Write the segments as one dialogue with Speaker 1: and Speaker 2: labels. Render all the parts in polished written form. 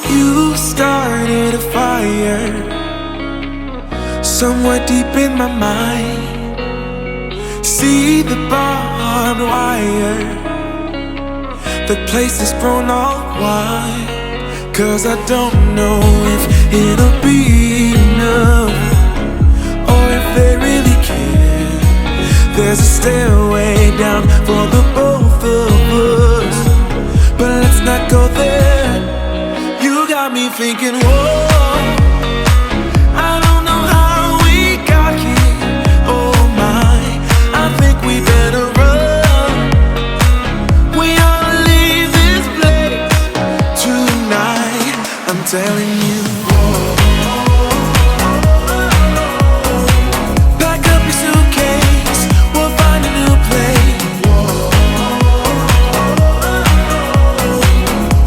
Speaker 1: You started a fire somewhere deep in my mind. See the barbed wire, the place is grown all wide. 'Cause I don't know if it'll be enough, or if they really care. There's a stairway down for the both of us, but let's not go there. You got me thinking, whoa, I don't know how we got here. Oh my, I think we better run. We ought to leave this place tonight, I'm telling you. Pack up your suitcase, we'll find a new place.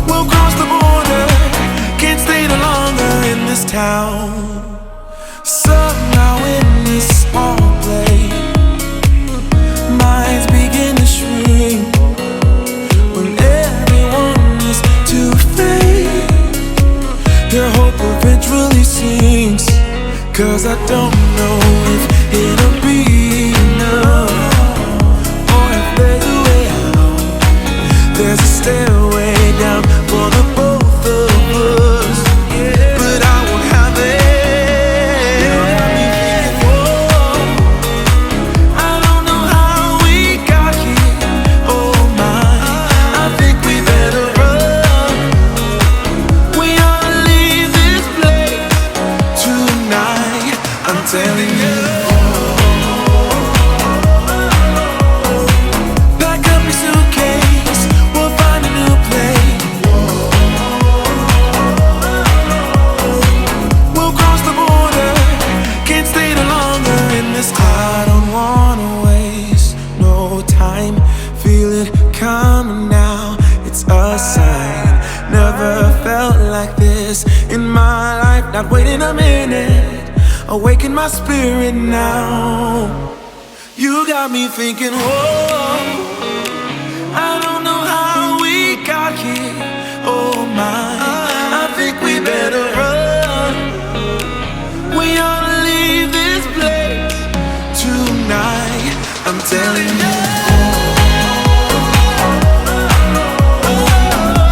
Speaker 1: We'll cross the border, can't stay no longer in this town. Somehow in this small place, minds begin to shrink when everyone is too fake. Your hope eventually sinks, 'cause I don't know if it'll be enough, or if there's a way out. There's a stairway down for the both of us, but I won't have it. You got me thinking, whoa, I don't know how we got here. Oh my, I think we better run. We ought to leave this place tonight, I'm telling you. Pack up your suitcase, we'll find a new place. We'll cross the border, can't stay no longer in this town. I don't wanna waste no time, feel it coming now, it's a sign. Never felt like this in my life, not waiting a minute, awaken my spirit now. You got me thinking, whoa, I don't know how we got here. Oh my, I think we better run. We ought to leave this place tonight, I'm telling you.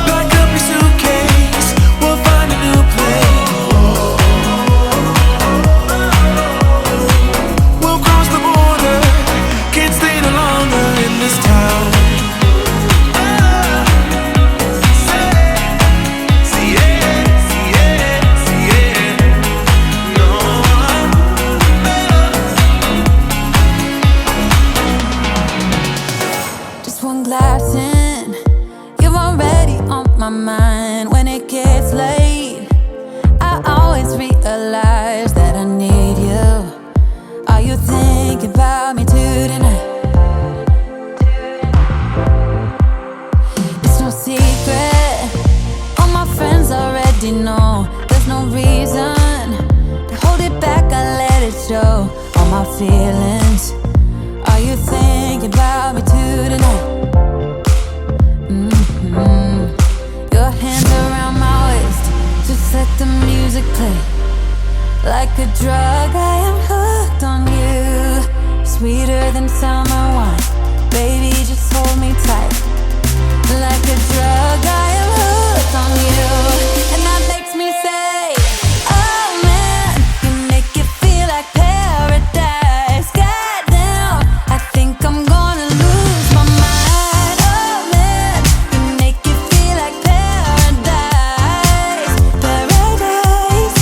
Speaker 1: Pack up your suitcase, we'll find a new place. We'll cross the border, can't stay no longer in this town. See it, see it, see it. No,
Speaker 2: Just one glass in, you're already on my mind. When it gets late, I always realize that I need you. Are you thinking about me too tonight? It's no secret, all my friends already know. There's no reason to hold it back, I let it show. All my feelings, are you thinking about me too tonight? Your hands around my waist, just let the music play. Like a drug, I am hooked on you. Sweeter than summer wine, baby, just hold me tight. Like a drug, I am hooked on you. And that makes me say, oh man, you make it feel like paradise. Goddamn, I think I'm gonna lose my mind. Oh man, you make it feel like paradise. Paradise.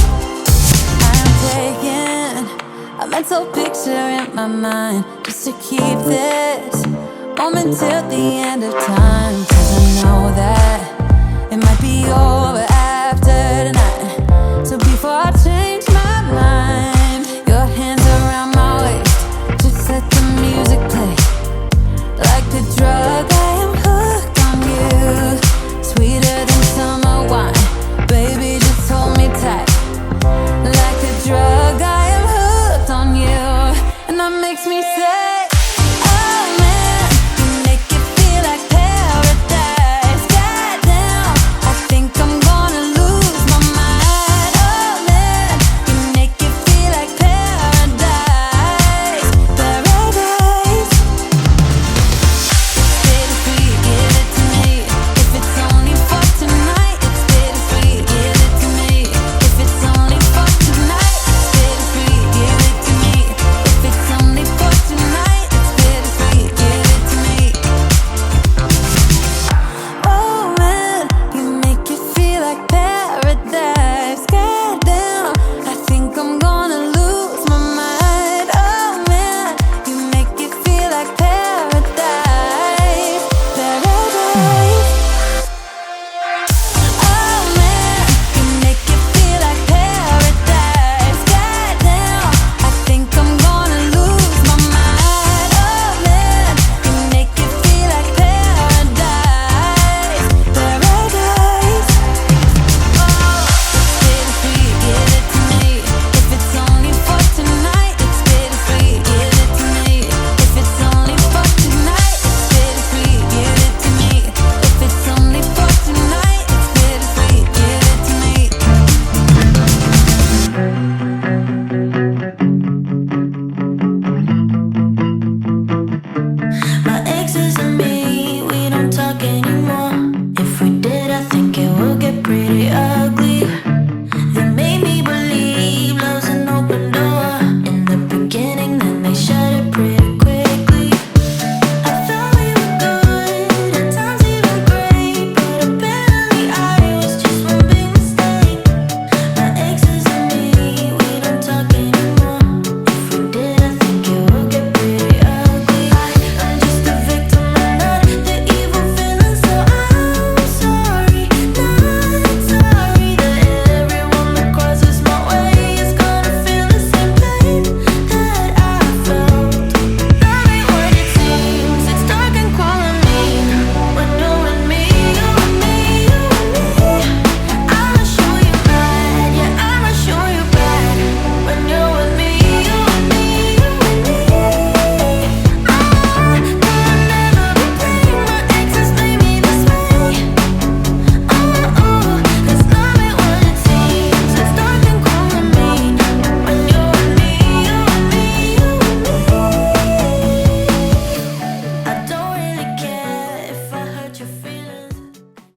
Speaker 2: I'm taking a mental picture in my mind, just to keep this moment till the end of time. 'Cause I know that it might be over